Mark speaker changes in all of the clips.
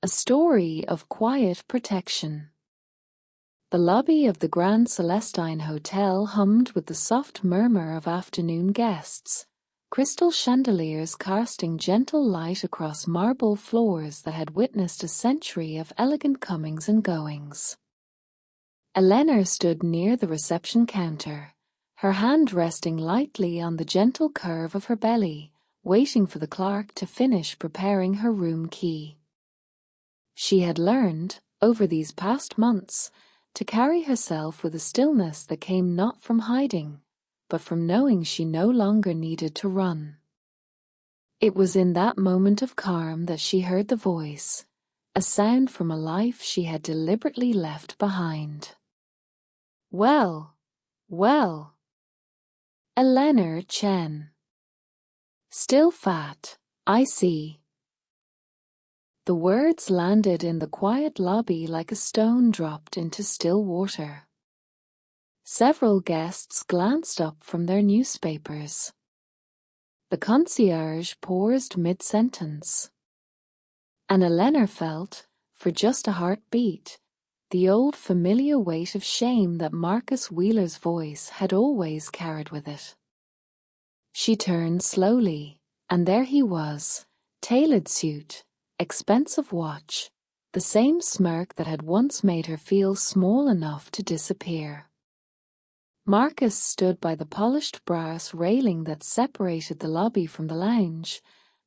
Speaker 1: A story of quiet protection. The lobby of the Grand Celestine Hotel hummed with the soft murmur of afternoon guests, crystal chandeliers casting gentle light across marble floors that had witnessed a century of elegant comings and goings. Eleanor stood near the reception counter, her hand resting lightly on the gentle curve of her belly, waiting for the clerk to finish preparing her room key. She had learned, over these past months, to carry herself with a stillness that came not from hiding, but from knowing she no longer needed to run. It was in that moment of calm that she heard the voice, a sound from a life she had deliberately left behind. Well, well. Eleanor Chen. Still fat, I see. The words landed in the quiet lobby like a stone dropped into still water. Several guests glanced up from their newspapers. The concierge paused mid-sentence. And Eleanor felt, for just a heartbeat, the old familiar weight of shame that Marcus Wheeler's voice had always carried with it. She turned slowly, and there he was, tailored suit, expensive watch, the same smirk that had once made her feel small enough to disappear. Marcus stood by the polished brass railing that separated the lobby from the lounge,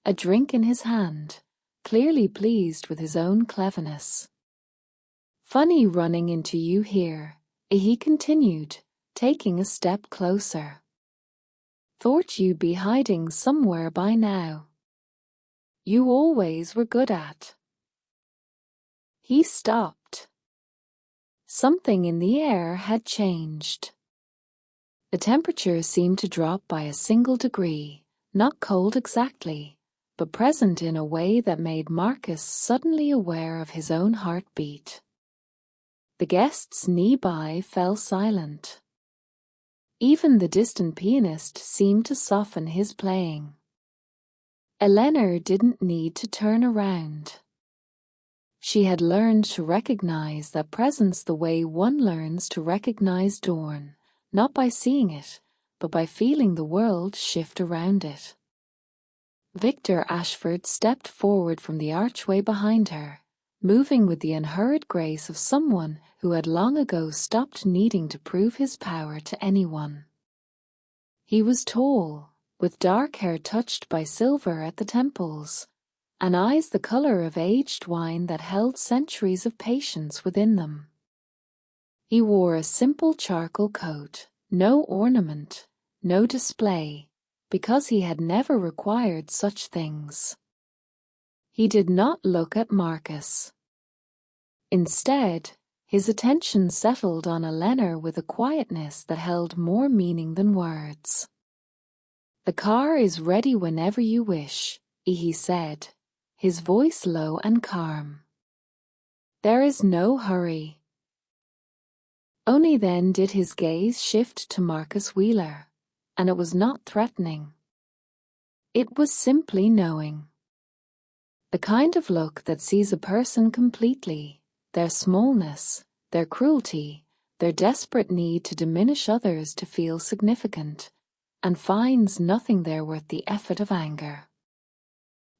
Speaker 1: a drink in his hand, clearly pleased with his own cleverness. Funny running into you here, he continued, taking a step closer. Thought you'd be hiding somewhere by now. You always were good at. He stopped. Something in the air had changed. The temperature seemed to drop by a single degree, not cold exactly, but present in a way that made Marcus suddenly aware of his own heartbeat. The guests nearby fell silent. Even the distant pianist seemed to soften his playing. Eleanor didn't need to turn around. She had learned to recognize that presence the way one learns to recognize dawn, not by seeing it, but by feeling the world shift around it. Victor Ashford stepped forward from the archway behind her, moving with the unhurried grace of someone who had long ago stopped needing to prove his power to anyone. He was tall, with dark hair touched by silver at the temples, and eyes the color of aged wine that held centuries of patience within them. He wore a simple charcoal coat, no ornament, no display, because he had never required such things. He did not look at Marcus. Instead, his attention settled on Eleanor with a quietness that held more meaning than words. The car is ready whenever you wish, he said, his voice low and calm. There is no hurry. Only then did his gaze shift to Marcus Wheeler, and it was not threatening. It was simply knowing. The kind of look that sees a person completely, their smallness, their cruelty, their desperate need to diminish others to feel significant, and finds nothing there worth the effort of anger.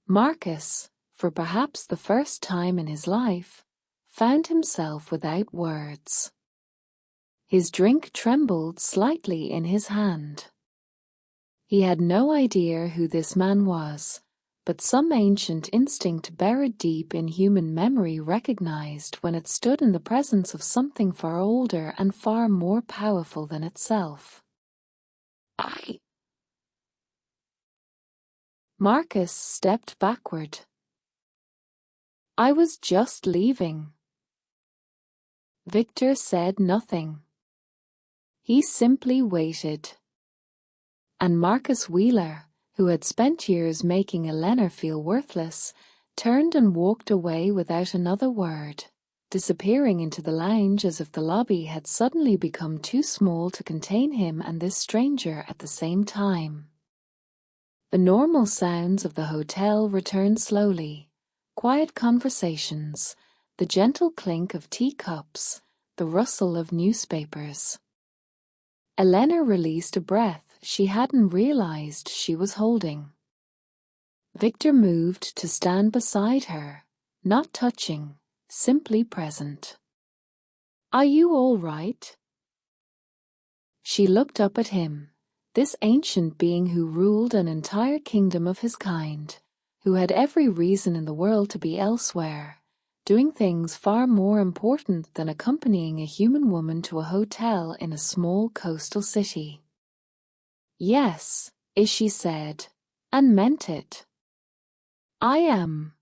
Speaker 1: Marcus, for perhaps the first time in his life, found himself without words. His drink trembled slightly in his hand. He had no idea who this man was, but some ancient instinct buried deep in human memory recognized when it stood in the presence of something far older and far more powerful than itself. Marcus stepped backward. I was just leaving. Victor said nothing. He simply waited. And Marcus Wheeler, who had spent years making Eleanor feel worthless, turned and walked away without another word, disappearing into the lounge as if the lobby had suddenly become too small to contain him and this stranger at the same time. The normal sounds of the hotel returned slowly, quiet conversations, the gentle clink of teacups, the rustle of newspapers. Elena released a breath she hadn't realized she was holding. Victor moved to stand beside her, not touching, simply present. "Are you all right?" She looked up at him, this ancient being who ruled an entire kingdom of his kind, who had every reason in the world to be elsewhere, doing things far more important than accompanying a human woman to a hotel in a small coastal city. "Yes," she said, and meant it. "I am."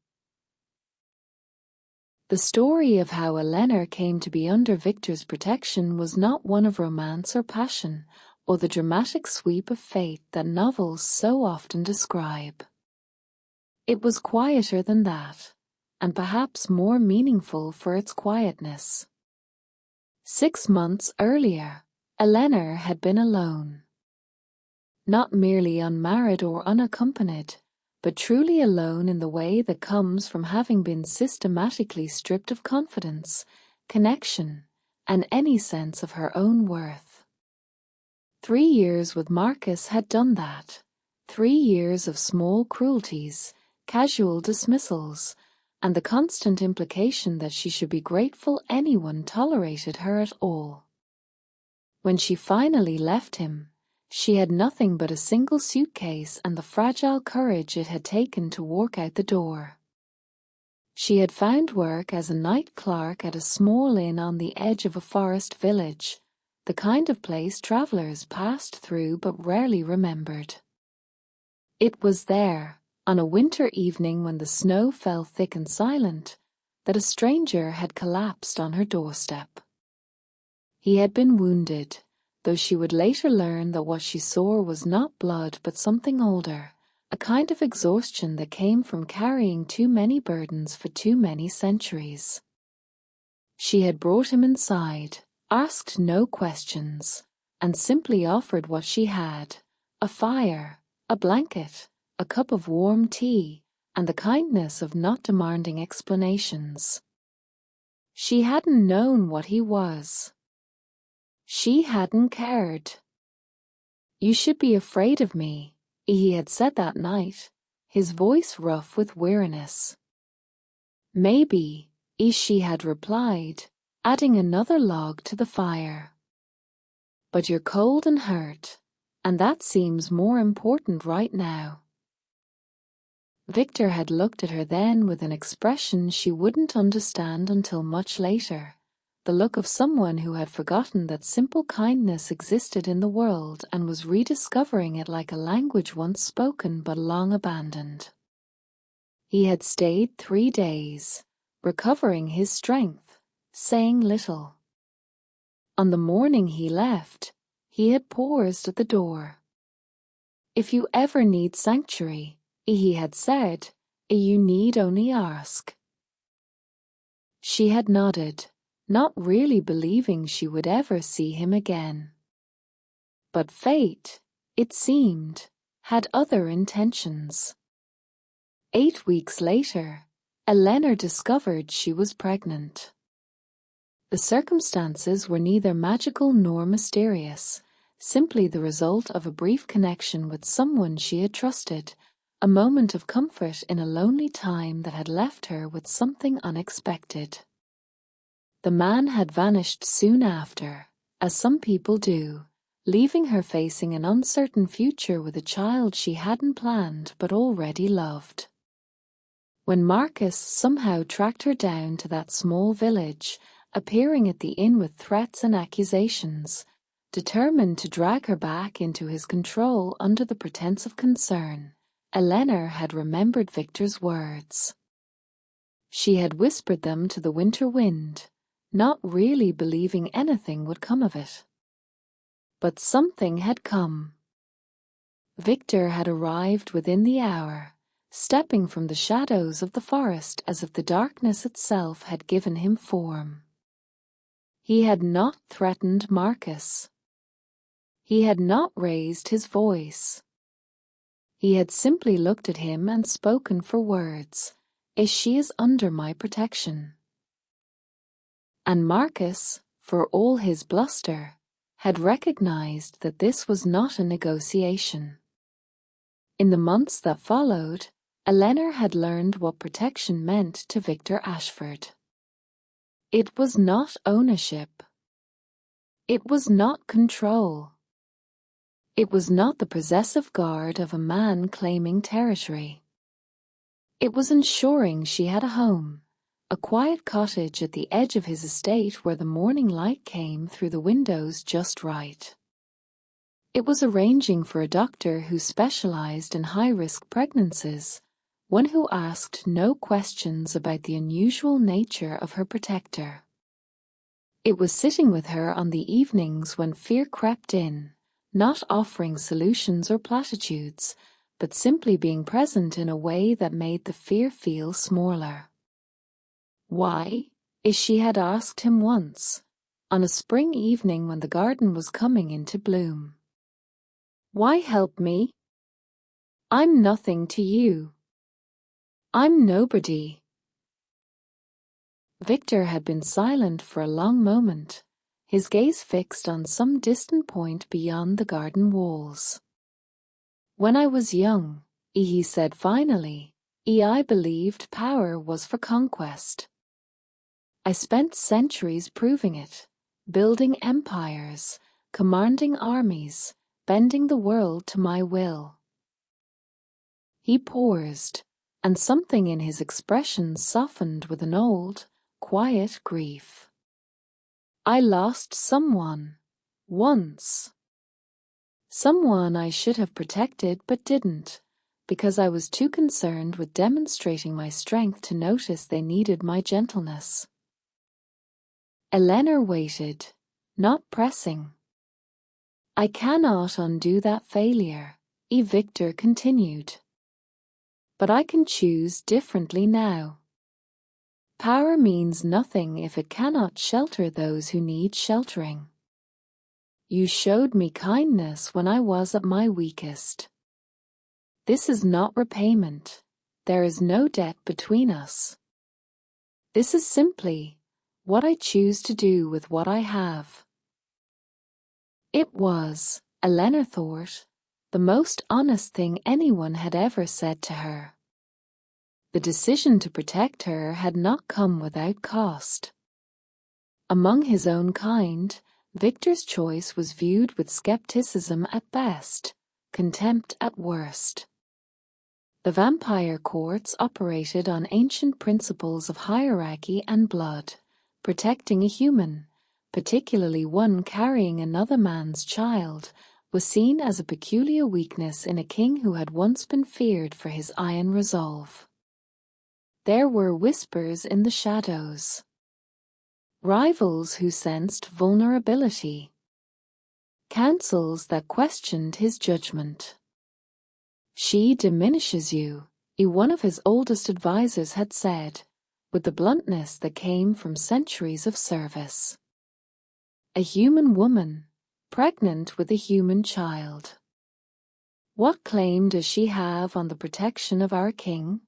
Speaker 1: The story of how Elena came to be under Victor's protection was not one of romance or passion, or the dramatic sweep of fate that novels so often describe. It was quieter than that, and perhaps more meaningful for its quietness. 6 months earlier, Elena had been alone. Not merely unmarried or unaccompanied, but truly alone in the way that comes from having been systematically stripped of confidence, connection, and any sense of her own worth. 3 years with Marcus had done that. 3 years of small cruelties, casual dismissals, and the constant implication that she should be grateful anyone tolerated her at all. When she finally left him, she had nothing but a single suitcase and the fragile courage it had taken to walk out the door. She had found work as a night clerk at a small inn on the edge of a forest village, the kind of place travelers passed through but rarely remembered. It was there, on a winter evening when the snow fell thick and silent, that a stranger had collapsed on her doorstep. He had been wounded, though she would later learn that what she saw was not blood but something older, a kind of exhaustion that came from carrying too many burdens for too many centuries. She had brought him inside, asked no questions, and simply offered what she had: a fire, a blanket, a cup of warm tea, and the kindness of not demanding explanations. She hadn't known what he was. She hadn't cared. "You should be afraid of me," he had said that night, his voice rough with weariness. "Maybe," she had replied, adding another log to the fire. "But you're cold and hurt, and that seems more important right now." Victor had looked at her then with an expression she wouldn't understand until much later. The look of someone who had forgotten that simple kindness existed in the world and was rediscovering it like a language once spoken but long abandoned. He had stayed 3 days, recovering his strength, saying little. On the morning he left, he had paused at the door. "If you ever need sanctuary," he had said, "you need only ask." She had nodded, not really believing she would ever see him again. But fate, it seemed, had other intentions. 8 weeks later, Elena discovered she was pregnant. The circumstances were neither magical nor mysterious, simply the result of a brief connection with someone she had trusted, a moment of comfort in a lonely time that had left her with something unexpected. The man had vanished soon after, as some people do, leaving her facing an uncertain future with a child she hadn't planned but already loved. When Marcus somehow tracked her down to that small village, appearing at the inn with threats and accusations, determined to drag her back into his control under the pretense of concern, Elena had remembered Victor's words. She had whispered them to the winter wind, not really believing anything would come of it. But something had come. Victor had arrived within the hour, stepping from the shadows of the forest as if the darkness itself had given him form. He had not threatened Marcus. He had not raised his voice. He had simply looked at him and spoken for words, She is under my protection. And Marcus, for all his bluster, had recognized that this was not a negotiation. In the months that followed, Eleanor had learned what protection meant to Victor Ashford. It was not ownership. It was not control. It was not the possessive guard of a man claiming territory. It was ensuring she had a home, a quiet cottage at the edge of his estate where the morning light came through the windows just right. It was arranging for a doctor who specialized in high-risk pregnancies, one who asked no questions about the unusual nature of her protector. It was sitting with her on the evenings when fear crept in, not offering solutions or platitudes, but simply being present in a way that made the fear feel smaller. Why? She had asked him once, on a spring evening when the garden was coming into bloom. Why help me? I'm nothing to you. I'm nobody. Victor had been silent for a long moment, his gaze fixed on some distant point beyond the garden walls. When I was young, he said finally, I believed power was for conquest. I spent centuries proving it, building empires, commanding armies, bending the world to my will. He paused, and something in his expression softened with an old, quiet grief. I lost someone, once. Someone I should have protected but didn't, because I was too concerned with demonstrating my strength to notice they needed my gentleness. Eleanor waited, not pressing. I cannot undo that failure, Victor continued. But I can choose differently now. Power means nothing if it cannot shelter those who need sheltering. You showed me kindness when I was at my weakest. This is not repayment. There is no debt between us. This is simply what I choose to do with what I have. It was, Eleanor thought, the most honest thing anyone had ever said to her. The decision to protect her had not come without cost. Among his own kind, Victor's choice was viewed with skepticism at best, contempt at worst. The vampire courts operated on ancient principles of hierarchy and blood, protecting a human, particularly one carrying another man's child, was seen as a peculiar weakness in a king who had once been feared for his iron resolve. There were whispers in the shadows. Rivals who sensed vulnerability. Councils that questioned his judgment. She diminishes you, one of his oldest advisers had said, with the bluntness that came from centuries of service. A human woman, pregnant with a human child. What claim does she have on the protection of our king?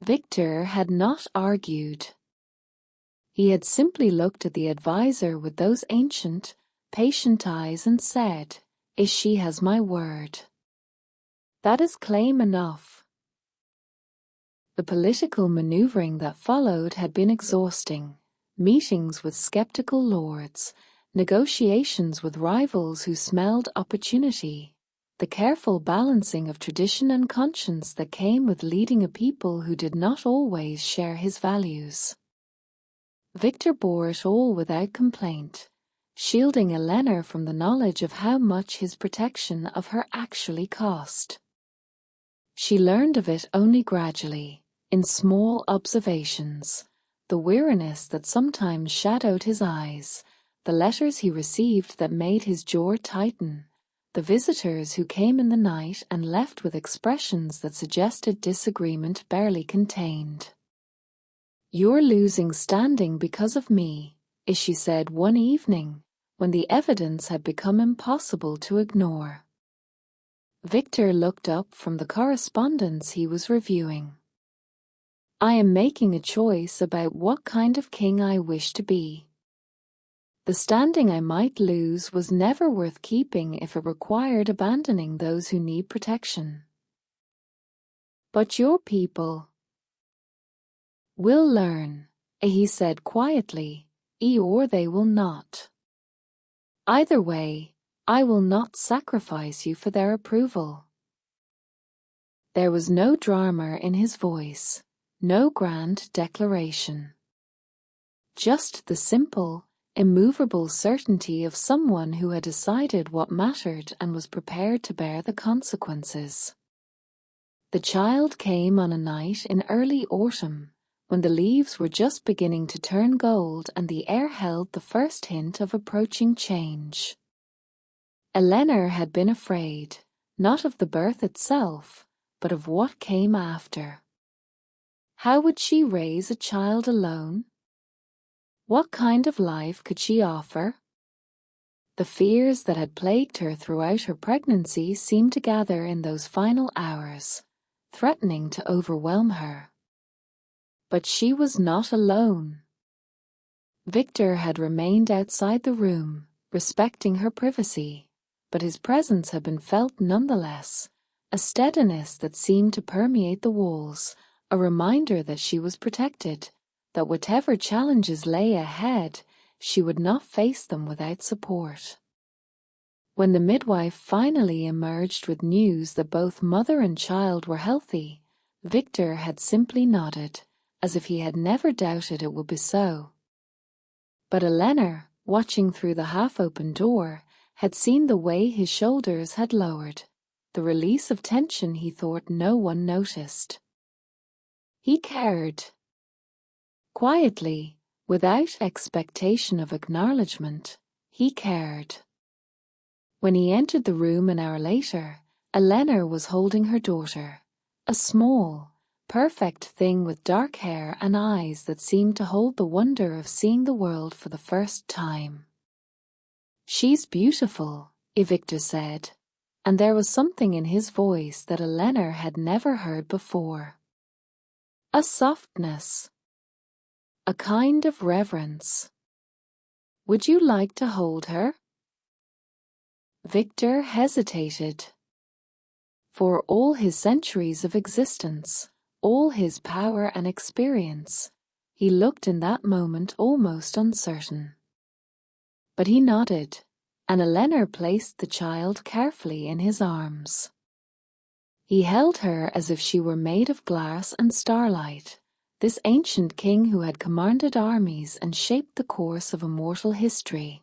Speaker 1: Victor had not argued. He had simply looked at the adviser with those ancient, patient eyes and said, She has my word. That is claim enough. The political maneuvering that followed had been exhausting. Meetings with skeptical lords, negotiations with rivals who smelled opportunity, the careful balancing of tradition and conscience that came with leading a people who did not always share his values. Victor bore it all without complaint, shielding Eleanor from the knowledge of how much his protection of her actually cost. She learned of it only gradually, in small observations, the weariness that sometimes shadowed his eyes, the letters he received that made his jaw tighten, the visitors who came in the night and left with expressions that suggested disagreement barely contained. You're losing standing because of me, she said one evening, when the evidence had become impossible to ignore. Victor looked up from the correspondence he was reviewing. I am making a choice about what kind of king I wish to be. The standing I might lose was never worth keeping if it required abandoning those who need protection. But your people will learn, he said quietly, or they will not. Either way, I will not sacrifice you for their approval. There was no drama in his voice, no grand declaration. Just the simple, immovable certainty of someone who had decided what mattered and was prepared to bear the consequences. The child came on a night in early autumn, when the leaves were just beginning to turn gold and the air held the first hint of approaching change. Eleanor had been afraid, not of the birth itself, but of what came after. How would she raise a child alone? What kind of life could she offer? The fears that had plagued her throughout her pregnancy seemed to gather in those final hours, threatening to overwhelm her. But she was not alone. Victor had remained outside the room, respecting her privacy, but his presence had been felt nonetheless, a steadiness that seemed to permeate the walls, a reminder that she was protected, that whatever challenges lay ahead, she would not face them without support. When the midwife finally emerged with news that both mother and child were healthy, Victor had simply nodded, as if he had never doubted it would be so. But Eleanor, watching through the half-open door, had seen the way his shoulders had lowered, the release of tension he thought no one noticed. He cared. Quietly, without expectation of acknowledgement, he cared. When he entered the room an hour later, Eleanor was holding her daughter, a small, perfect thing with dark hair and eyes that seemed to hold the wonder of seeing the world for the first time. "She's beautiful," Victor said, and there was something in his voice that Eleanor had never heard before. A softness. A kind of reverence. "Would you like to hold her?" Victor hesitated. For all his centuries of existence, all his power and experience, he looked in that moment almost uncertain. But he nodded, and Eleanor placed the child carefully in his arms. He held her as if she were made of glass and starlight, this ancient king who had commanded armies and shaped the course of immortal history.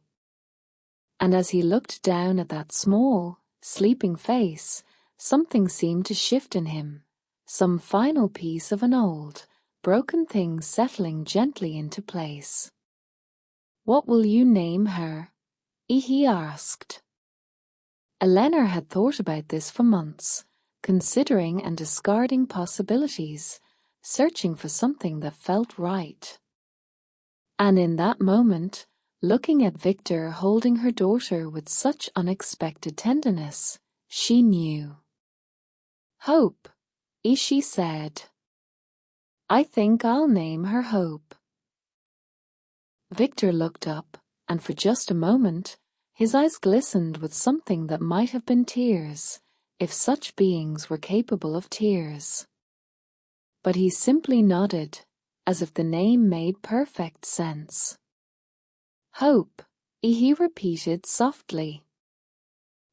Speaker 1: And as he looked down at that small, sleeping face, something seemed to shift in him, some final piece of an old, broken thing settling gently into place. "What will you name her?" he asked. Eleanor had thought about this for months, considering and discarding possibilities, searching for something that felt right. And in that moment, looking at Victor holding her daughter with such unexpected tenderness, she knew. "Hope," she said. "I think I'll name her Hope." Victor looked up, and for just a moment, his eyes glistened with something that might have been tears, if such beings were capable of tears. But he simply nodded, as if the name made perfect sense. "Hope," he repeated softly.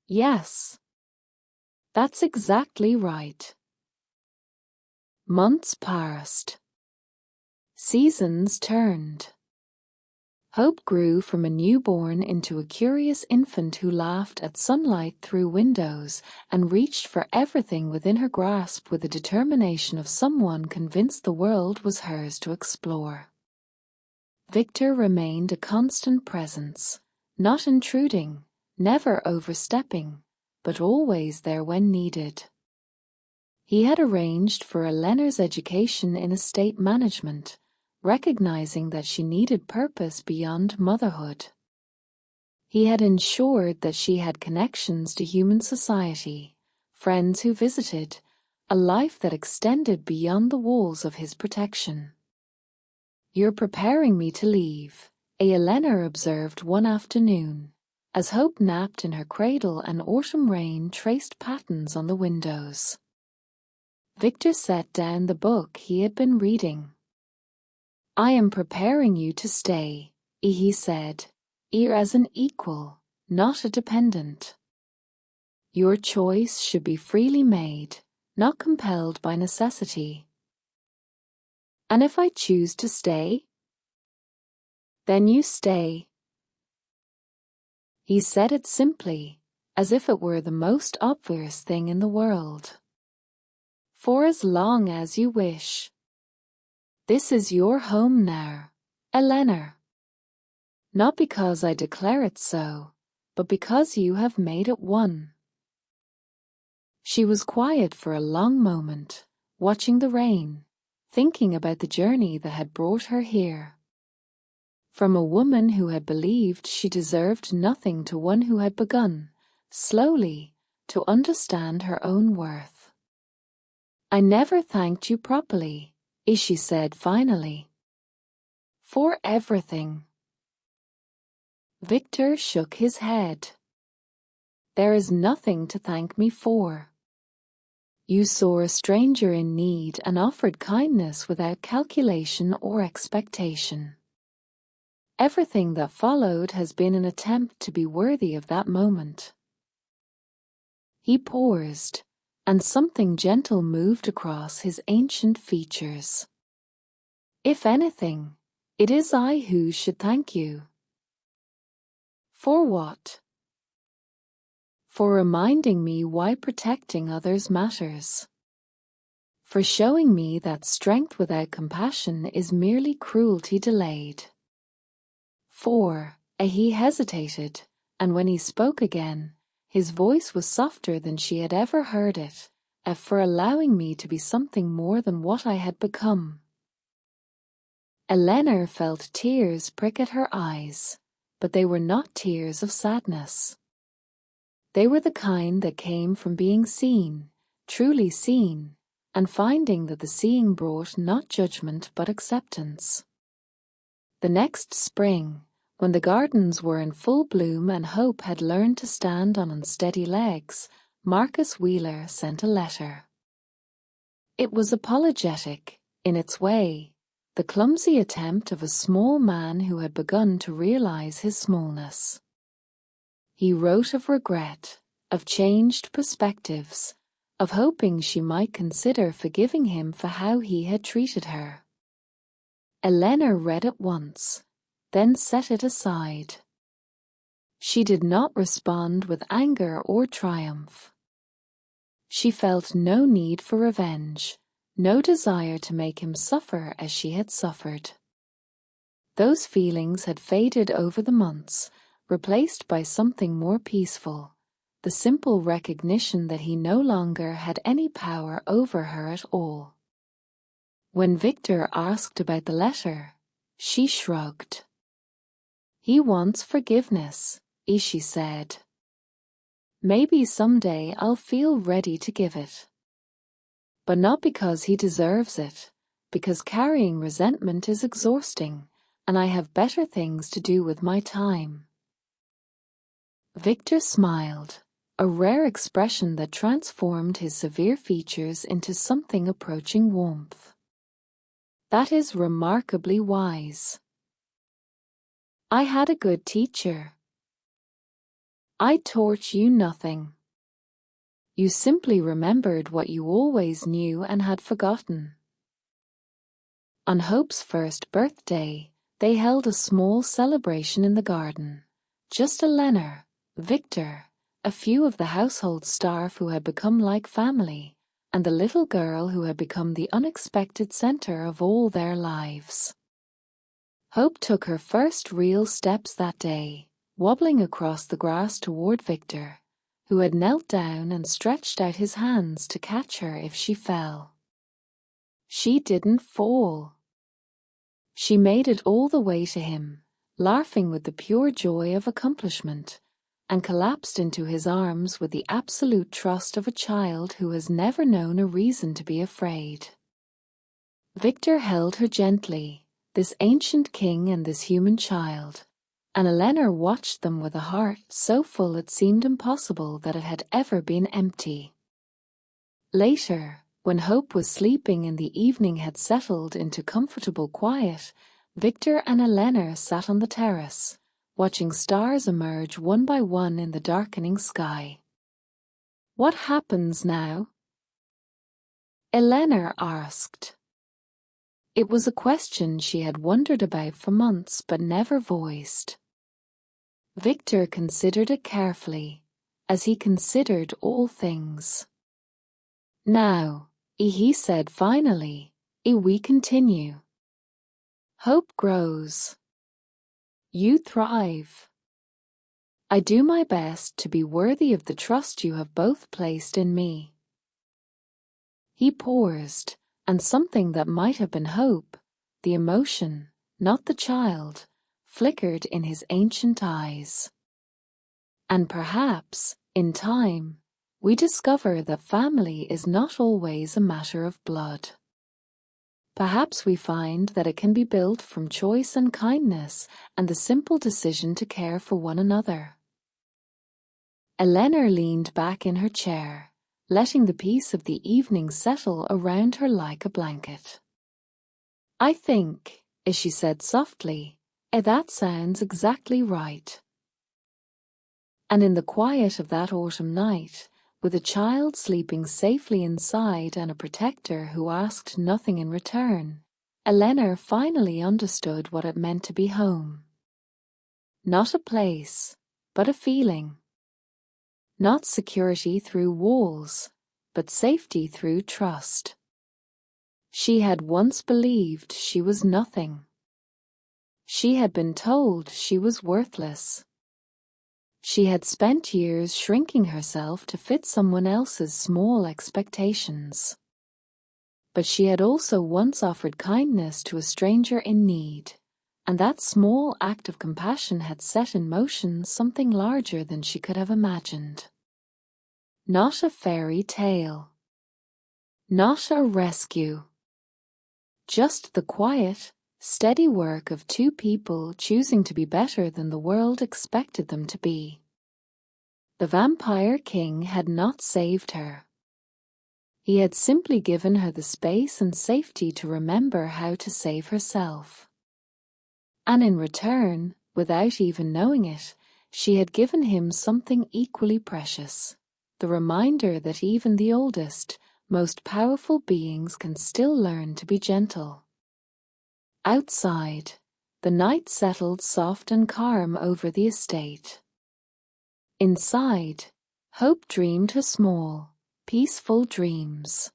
Speaker 1: "Yes. That's exactly right." Months passed. Seasons turned. Hope grew from a newborn into a curious infant who laughed at sunlight through windows and reached for everything within her grasp with the determination of someone convinced the world was hers to explore. Victor remained a constant presence, not intruding, never overstepping, but always there when needed. He had arranged for Eleanor's education in estate management, recognizing that she needed purpose beyond motherhood. He had ensured that she had connections to human society, friends who visited, a life that extended beyond the walls of his protection. "You're preparing me to leave," Elena observed one afternoon, as Hope napped in her cradle and autumn rain traced patterns on the windows. Victor set down the book he had been reading. "I am preparing you to stay," he said, "here as an equal, not a dependent. Your choice should be freely made, not compelled by necessity." "And if I choose to stay?" "Then you stay." He said it simply, as if it were the most obvious thing in the world. "For as long as you wish. This is your home now, Elena. Not because I declare it so, but because you have made it one." She was quiet for a long moment, watching the rain, thinking about the journey that had brought her here. From a woman who had believed she deserved nothing to one who had begun, slowly, to understand her own worth. "I never thanked you properly," she said finally. "For everything." Victor shook his head. "There is nothing to thank me for. You saw a stranger in need and offered kindness without calculation or expectation. Everything that followed has been an attempt to be worthy of that moment." He paused, and something gentle moved across his ancient features. "If anything, it is I who should thank you." "For what?" "For reminding me why protecting others matters. For showing me that strength without compassion is merely cruelty delayed. He hesitated, and when he spoke again, his voice was softer than she had ever heard it, for allowing me to be something more than what I had become." Elena felt tears prick at her eyes, but they were not tears of sadness. They were the kind that came from being seen, truly seen, and finding that the seeing brought not judgment but acceptance. The next spring, when the gardens were in full bloom and Hope had learned to stand on unsteady legs, Marcus Wheeler sent a letter. It was apologetic, in its way, the clumsy attempt of a small man who had begun to realize his smallness. He wrote of regret, of changed perspectives, of hoping she might consider forgiving him for how he had treated her. Elena read it once, then set it aside. She did not respond with anger or triumph. She felt no need for revenge, no desire to make him suffer as she had suffered. Those feelings had faded over the months, replaced by something more peaceful, the simple recognition that he no longer had any power over her at all. When Victor asked about the letter, she shrugged. "He wants forgiveness," she said. "Maybe someday I'll feel ready to give it. But not because he deserves it, because carrying resentment is exhausting, and I have better things to do with my time." Victor smiled, a rare expression that transformed his severe features into something approaching warmth. "That is remarkably wise. I had a good teacher. I taught you nothing. You simply remembered what you always knew and had forgotten." On Hope's first birthday, they held a small celebration in the garden. Just Elena, Victor, a few of the household staff who had become like family, and the little girl who had become the unexpected center of all their lives. Hope took her first real steps that day, wobbling across the grass toward Victor, who had knelt down and stretched out his hands to catch her if she fell. She didn't fall. She made it all the way to him, laughing with the pure joy of accomplishment, and collapsed into his arms with the absolute trust of a child who has never known a reason to be afraid. Victor held her gently, this ancient king and this human child, and Eleanor watched them with a heart so full it seemed impossible that it had ever been empty. Later, when Hope was sleeping and the evening had settled into comfortable quiet, Victor and Eleanor sat on the terrace, watching stars emerge one by one in the darkening sky. "What happens now?" Eleanor asked. It was a question she had wondered about for months but never voiced. Victor considered it carefully, as he considered all things. "Now," he said finally, "we continue. Hope grows. You thrive. I do my best to be worthy of the trust you have both placed in me." He paused, and something that might have been hope, the emotion, not the child, flickered in his ancient eyes. And perhaps, in time, we discover that family is not always a matter of blood. Perhaps we find that it can be built from choice and kindness and the simple decision to care for one another. Eleanor leaned back in her chair, letting the peace of the evening settle around her like a blanket. "I think," she said softly, "that sounds exactly right." And in the quiet of that autumn night, with a child sleeping safely inside and a protector who asked nothing in return, Eleanor finally understood what it meant to be home. Not a place, but a feeling. Not security through walls, but safety through trust. She had once believed she was nothing. She had been told she was worthless. She had spent years shrinking herself to fit someone else's small expectations. But she had also once offered kindness to a stranger in need, and that small act of compassion had set in motion something larger than she could have imagined. Not a fairy tale. Not a rescue. Just the quiet, steady work of two people choosing to be better than the world expected them to be. The Vampire King had not saved her. He had simply given her the space and safety to remember how to save herself. And in return, without even knowing it, she had given him something equally precious, the reminder that even the oldest, most powerful beings can still learn to be gentle. Outside, the night settled soft and calm over the estate. Inside, Hope dreamed her small, peaceful dreams.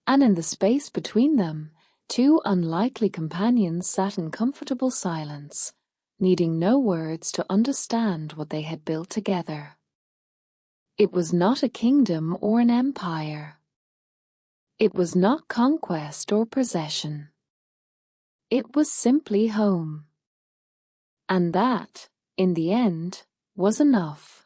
Speaker 1: And in the space between them, two unlikely companions sat in comfortable silence, needing no words to understand what they had built together. It was not a kingdom or an empire. It was not conquest or possession. It was simply home. And that, in the end, was enough.